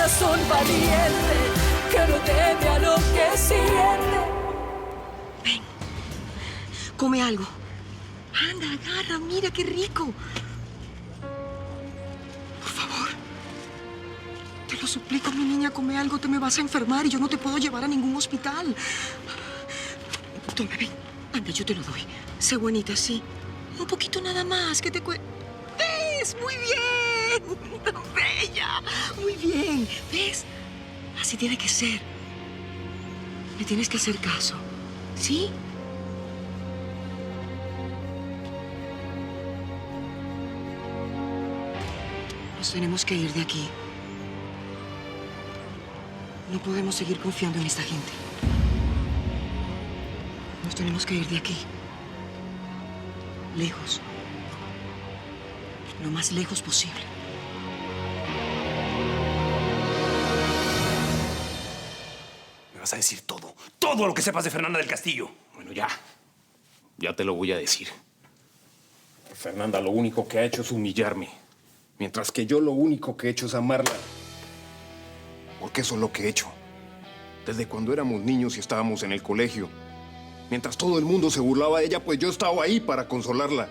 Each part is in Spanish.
corazón valiente que no teme a lo que siente. Ven, come algo. Anda, agarra, mira qué rico. Por favor. Te lo suplico, mi niña, come algo. Te me vas a enfermar y yo no te puedo llevar a ningún hospital. Toma, ven. Anda, yo te lo doy. Sé buenita, sí. Un poquito nada más, que te ¿Ves? Muy bien. Bella. Muy bien. ¿Ves? Así tiene que ser. Me tienes que hacer caso. ¿Sí? Nos tenemos que ir de aquí. No podemos seguir confiando en esta gente. Nos tenemos que ir de aquí. Lejos. Lo más lejos posible. Me vas a decir todo. Todo lo que sepas de Fernanda del Castillo. Bueno, ya. Ya te lo voy a decir. Fernanda lo único que ha hecho es humillarme. Mientras que yo lo único que he hecho es amarla. Porque eso es lo que he hecho. Desde cuando éramos niños y estábamos en el colegio. Mientras todo el mundo se burlaba de ella, pues yo estaba ahí para consolarla.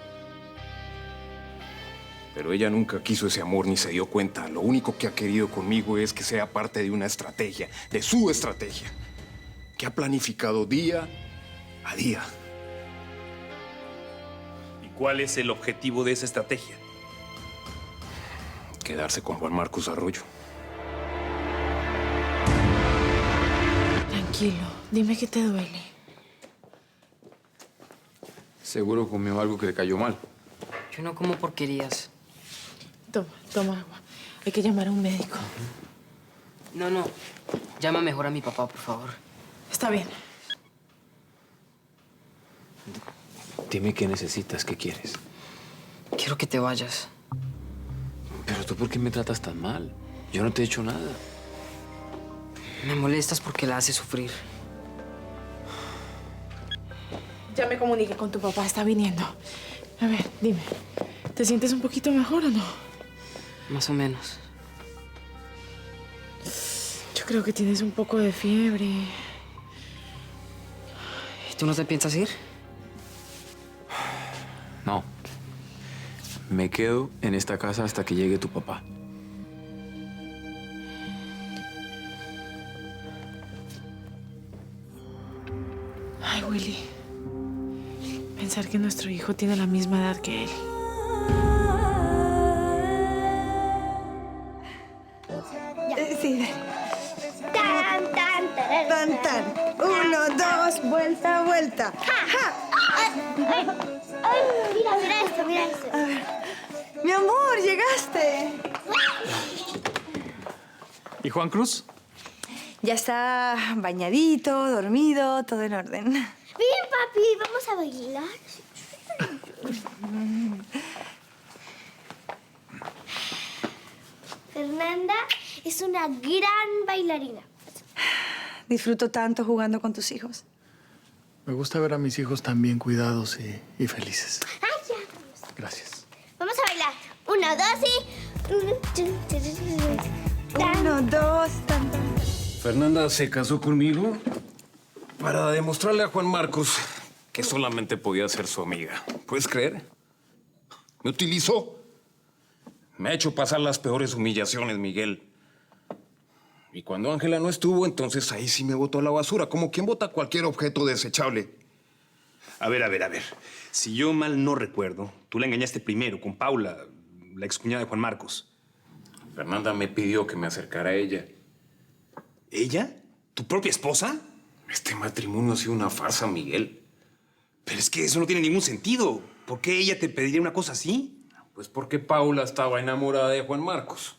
Pero ella nunca quiso ese amor ni se dio cuenta. Lo único que ha querido conmigo es que sea parte de una estrategia, de su estrategia, que ha planificado día a día. ¿Y cuál es el objetivo de esa estrategia? Quedarse con Juan Marcos Arroyo. Tranquilo, dime qué te duele. Seguro comió algo que le cayó mal. Yo no como porquerías. Toma agua. Hay que llamar a un médico. No. Llama mejor a mi papá, por favor. Está bien. Dime qué necesitas, qué quieres. Quiero que te vayas. Pero tú, ¿por qué me tratas tan mal? Yo no te he hecho nada. Me molestas porque la haces sufrir. Ya me comuniqué con tu papá, está viniendo. A ver, dime, ¿te sientes un poquito mejor o no? Más o menos. Yo creo que tienes un poco de fiebre. ¿Y tú no te piensas ir? No. Me quedo en esta casa hasta que llegue tu papá. Ay, Willy. Pensar que nuestro hijo tiene la misma edad que él. Sí. Tan, tan. 1, 2, vuelta, vuelta. Ay, mira esto. A ver. Mi amor, llegaste. ¿Y Juan Cruz? Ya está bañadito, dormido, todo en orden. Bien, papi, vamos a bailar. Fernanda es una gran bailarina. Disfruto tanto jugando con tus hijos. Me gusta ver a mis hijos tan bien cuidados y felices. ¡Ay, ya! Gracias. Vamos a bailar. 1, 2 y... 1, 2, tan. Fernanda se casó conmigo para demostrarle a Juan Marcos que solamente podía ser su amiga. ¿Puedes creer? Me utilizó. Me ha hecho pasar las peores humillaciones, Miguel. Y cuando Ángela no estuvo, entonces ahí sí me botó a la basura, como quien bota cualquier objeto desechable. A ver. Si yo mal no recuerdo, tú la engañaste primero con Paula, la excuñada de Juan Marcos. Fernanda me pidió que me acercara a ella. ¿Ella? ¿Tu propia esposa? Este matrimonio ha sido una farsa, Miguel. Pero es que eso no tiene ningún sentido. ¿Por qué ella te pediría una cosa así? Pues porque Paula estaba enamorada de Juan Marcos.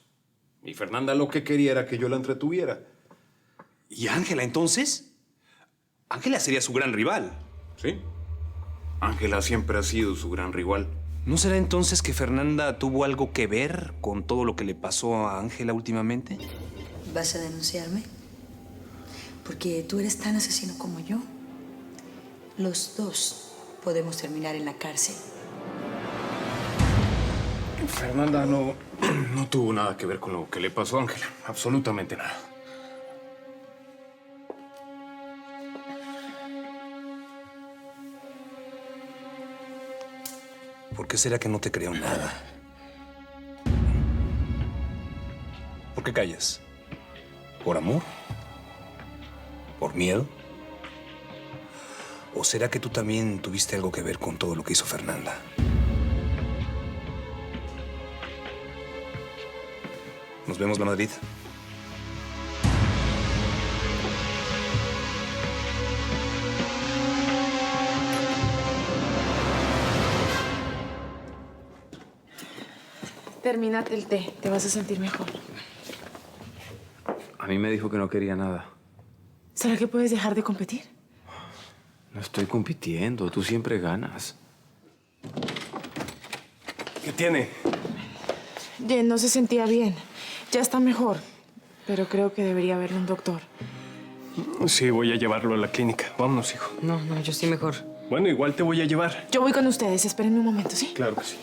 Y Fernanda lo que quería era que yo la entretuviera. ¿Y Ángela, entonces? Ángela sería su gran rival. ¿Sí? Ángela siempre ha sido su gran rival. ¿No será entonces que Fernanda tuvo algo que ver con todo lo que le pasó a Ángela últimamente? ¿Vas a denunciarme? Porque tú eres tan asesino como yo. Los dos podemos terminar en la cárcel. Fernanda no tuvo nada que ver con lo que le pasó a Ángela. Absolutamente nada. ¿Por qué será que no te creo nada? ¿Por qué callas? ¿Por amor? ¿Por miedo? ¿O será que tú también tuviste algo que ver con todo lo que hizo Fernanda? Nos vemos, la Madrid. Termínate el té, te vas a sentir mejor. A mí me dijo que no quería nada. ¿Será que puedes dejar de competir? No estoy compitiendo, tú siempre ganas. ¿Qué tiene? Jen no se sentía bien. Ya está mejor, pero creo que debería verle un doctor. Sí, voy a llevarlo a la clínica. Vámonos, hijo. No, yo estoy mejor. Bueno, igual te voy a llevar. Yo voy con ustedes, espérenme un momento, ¿sí? Claro que sí.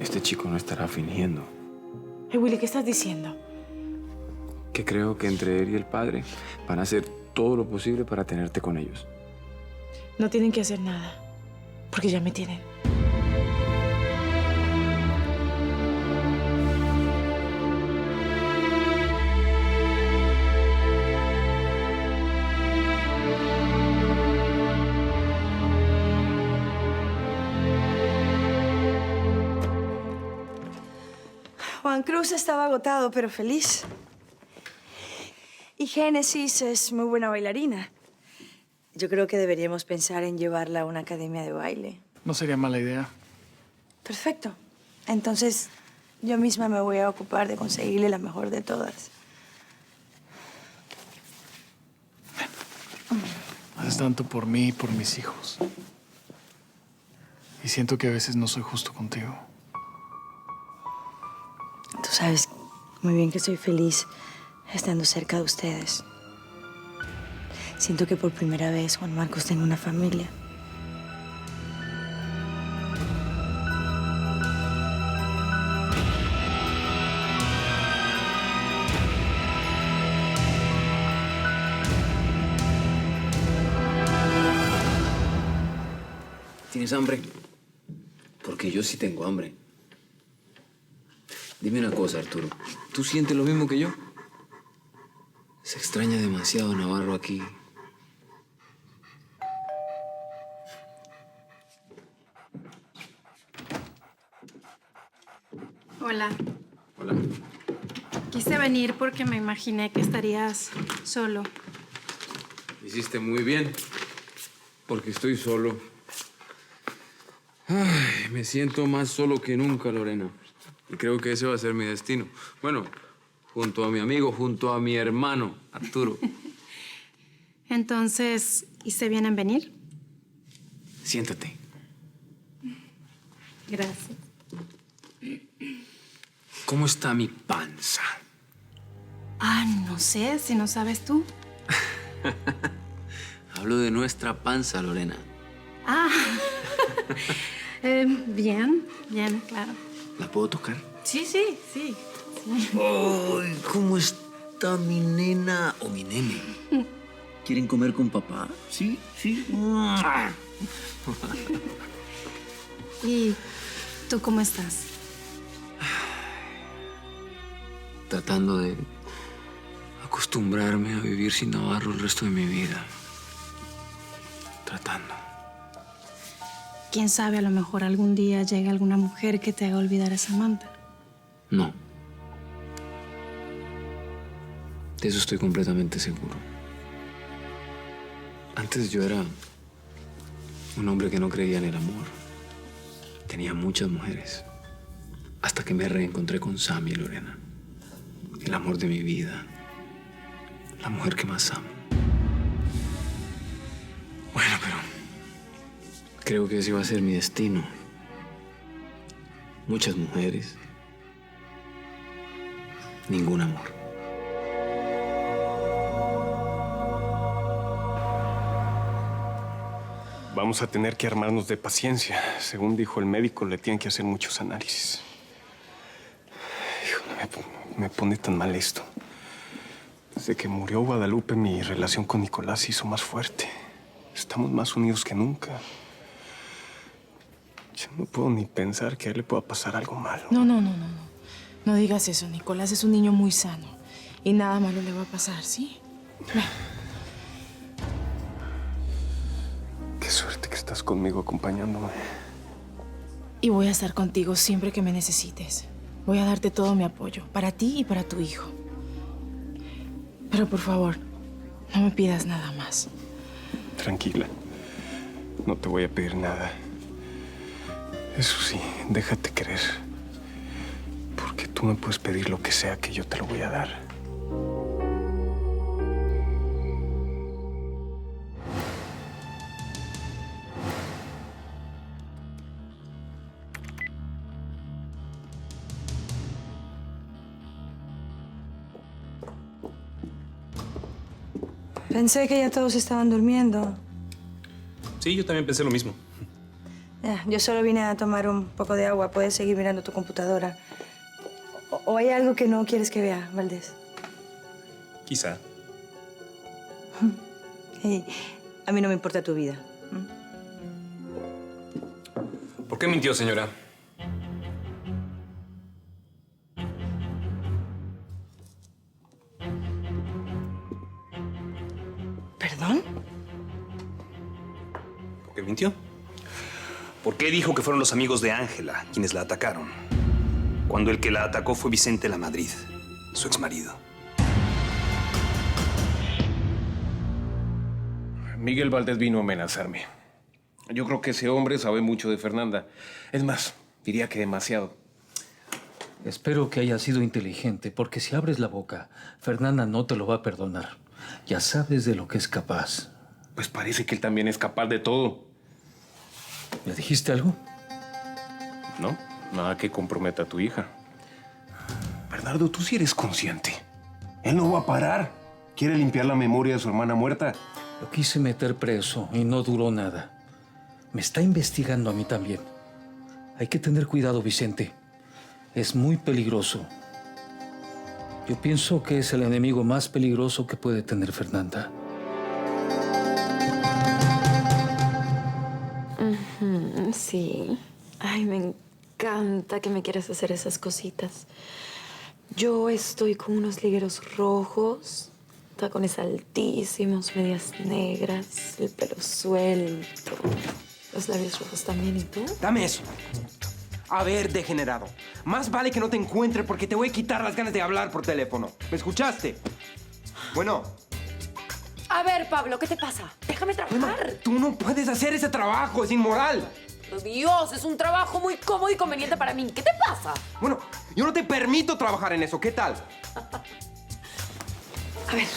Este chico no estará fingiendo. Willy, ¿qué estás diciendo? Que creo que entre él y el padre van a hacer todo lo posible para tenerte con ellos. No tienen que hacer nada, porque ya me tienen. Juan Cruz estaba agotado, pero feliz. Y Génesis es muy buena bailarina. Yo creo que deberíamos pensar en llevarla a una academia de baile. No sería mala idea. Perfecto. Entonces, yo misma me voy a ocupar de conseguirle la mejor de todas. Haces tanto por mí y por mis hijos. Y siento que a veces no soy justo contigo. Tú sabes muy bien que estoy feliz estando cerca de ustedes. Siento que por primera vez Juan Marcos tiene una familia. ¿Tienes hambre? Porque yo sí tengo hambre. Dime una cosa, Arturo. ¿Tú sientes lo mismo que yo? Se extraña demasiado Navarro aquí. Hola. Hola. Quise venir porque me imaginé que estarías solo. Hiciste muy bien. Porque estoy solo. Ay, me siento más solo que nunca, Lorena. Y creo que ese va a ser mi destino. Bueno, junto a mi amigo, junto a mi hermano, Arturo. Entonces, ¿hice bien en venir? Siéntate. Gracias. ¿Cómo está mi panza? Ah, no sé, si no sabes tú. Hablo de nuestra panza, Lorena. Ah, bien, claro. ¿La puedo tocar? Sí. ¡Ay! ¿Cómo está mi nena o mi nene? ¿Quieren comer con papá? Sí. ¿Y tú cómo estás? Tratando de acostumbrarme a vivir sin Navarro el resto de mi vida. Tratando. Quién sabe, a lo mejor algún día llega alguna mujer que te haga olvidar a Samantha. No. De eso estoy completamente seguro. Antes yo era un hombre que no creía en el amor. Tenía muchas mujeres. Hasta que me reencontré con Sammy y Lorena. El amor de mi vida. La mujer que más amo. Bueno, pero creo que ese va a ser mi destino. Muchas mujeres. Ningún amor. Vamos a tener que armarnos de paciencia. Según dijo el médico, le tienen que hacer muchos análisis. Híjole, me pone tan mal esto. Desde que murió Guadalupe, mi relación con Nicolás se hizo más fuerte. Estamos más unidos que nunca. Yo no puedo ni pensar que a él le pueda pasar algo malo. No. No digas eso. Nicolás es un niño muy sano. Y nada malo le va a pasar, ¿sí? Ven. Qué suerte que estás conmigo acompañándome. Y voy a estar contigo siempre que me necesites. Voy a darte todo mi apoyo, para ti y para tu hijo. Pero por favor, no me pidas nada más. Tranquila. No te voy a pedir nada. Eso sí, déjate querer. Porque tú me puedes pedir lo que sea que yo te lo voy a dar. Pensé que ya todos estaban durmiendo. Sí, yo también pensé lo mismo. Ya, yo solo vine a tomar un poco de agua. Puedes seguir mirando tu computadora. ¿O hay algo que no quieres que vea, Valdés? Quizá. Hey, a mí no me importa tu vida. ¿Por qué mintió, señora? ¿Perdón? ¿Por qué mintió? ¿Por qué dijo que fueron los amigos de Ángela quienes la atacaron? Cuando el que la atacó fue Vicente Lamadrid, su exmarido. Miguel Valdés vino a amenazarme. Yo creo que ese hombre sabe mucho de Fernanda. Es más, diría que demasiado. Espero que haya sido inteligente, porque si abres la boca, Fernanda no te lo va a perdonar. Ya sabes de lo que es capaz. Pues parece que él también es capaz de todo. ¿Le dijiste algo? No, nada que comprometa a tu hija. Bernardo, tú sí eres consciente. Él no va a parar. Quiere limpiar la memoria de su hermana muerta. Lo quise meter preso y no duró nada. Me está investigando a mí también. Hay que tener cuidado, Vicente. Es muy peligroso. Yo pienso que es el enemigo más peligroso que puede tener Fernanda. Sí. Ay, me encanta que me quieras hacer esas cositas. Yo estoy con unos ligueros rojos, tacones altísimos, medias negras, el pelo suelto, los labios rojos también. ¿Y tú? Dame eso. A ver, degenerado. Más vale que no te encuentre porque te voy a quitar las ganas de hablar por teléfono. ¿Me escuchaste? Bueno. A ver, Pablo, ¿qué te pasa? Déjame trabajar. Bueno, tú no puedes hacer ese trabajo, es inmoral. Pero Dios, es un trabajo muy cómodo y conveniente para mí. ¿Qué te pasa? Bueno, yo no te permito trabajar en eso. ¿Qué tal? A ver,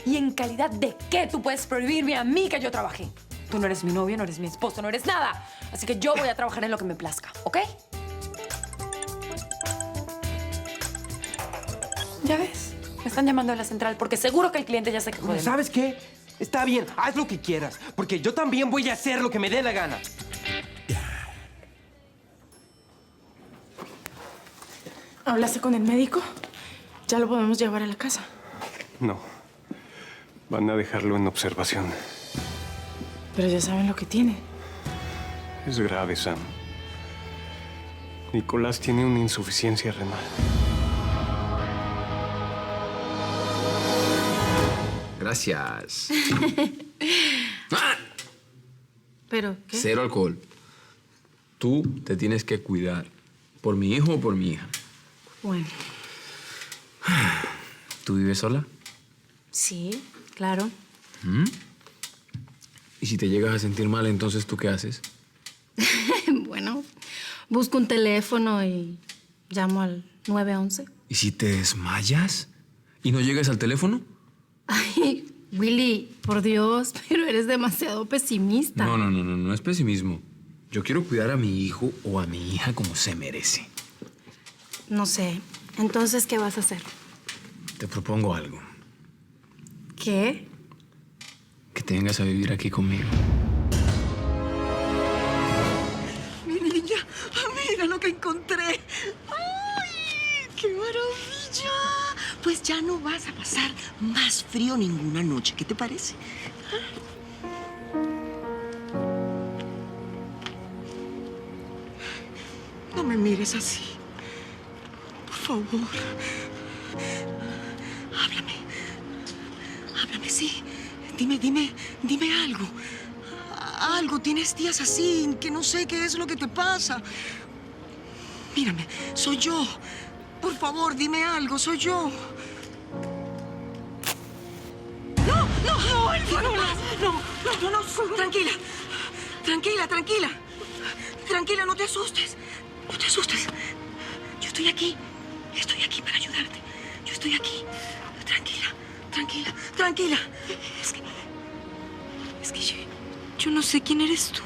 ¿y en calidad de qué tú puedes prohibirme a mí que yo trabaje? Tú no eres mi novio, no eres mi esposo, no eres nada. Así que yo voy a trabajar en lo que me plazca, ¿ok? Ya ves, me están llamando de la central porque seguro que el cliente ya se quejó de mí. ¿Sabes qué? Está bien, haz lo que quieras, porque yo también voy a hacer lo que me dé la gana. ¿Hablaste con el médico? Ya lo podemos llevar a la casa. No. Van a dejarlo en observación. Pero ya saben lo que tiene. Es grave, Sam. Nicolás tiene una insuficiencia renal. Gracias. ¿Pero qué? Cero alcohol. Tú te tienes que cuidar. ¿Por mi hijo o por mi hija? Bueno, ¿Tú vives sola? sí, claro. ¿Mm? ¿Y si te llegas a sentir mal, entonces tú qué haces? Bueno, busco un teléfono y llamo al 911. ¿Y si te desmayas y no llegas al teléfono? Ay, Willy, por Dios, pero eres demasiado pesimista. No es pesimismo. Yo quiero cuidar a mi hijo o a mi hija como se merece. No sé. Entonces, ¿qué vas a hacer? Te propongo algo. ¿Qué? Que te vengas a vivir aquí conmigo. Mira lo que encontré. ¡Ay, qué maravilla! Pues ya no vas a pasar más frío ninguna noche. ¿Qué te parece? No me mires así. Por favor. Háblame. Háblame, sí. Dime algo. Algo. Tienes días así en que no sé qué es lo que te pasa. Mírame, soy yo. Por favor, dime algo. Soy yo. No, Elsa, no. Tranquila. Tranquila, no te asustes. No te asustes. Yo estoy aquí. Estoy aquí para ayudarte. Yo estoy aquí. Tranquila. Es que yo no sé quién eres tú.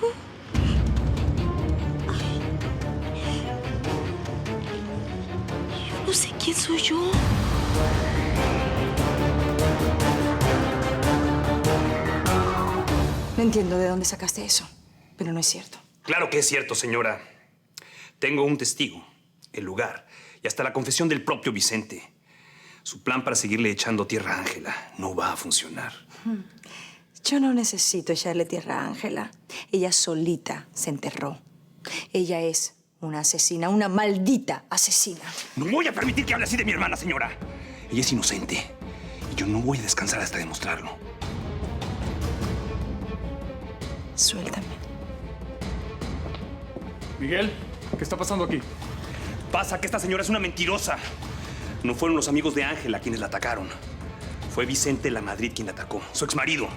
Yo no sé quién soy yo. No entiendo de dónde sacaste eso, pero no es cierto. Claro que es cierto, señora. Tengo un testigo, el lugar y hasta la confesión del propio Vicente. Su plan para seguirle echando tierra a Ángela no va a funcionar. Yo no necesito echarle tierra a Ángela. Ella solita se enterró. Ella es una asesina, una maldita asesina. No voy a permitir que hable así de mi hermana, señora. Ella es inocente y yo no voy a descansar hasta demostrarlo. Suéltame. Miguel, ¿qué está pasando aquí? Pasa que esta señora es una mentirosa. No fueron los amigos de Ángela quienes la atacaron. Fue Vicente Lamadrid quien la atacó, su exmarido.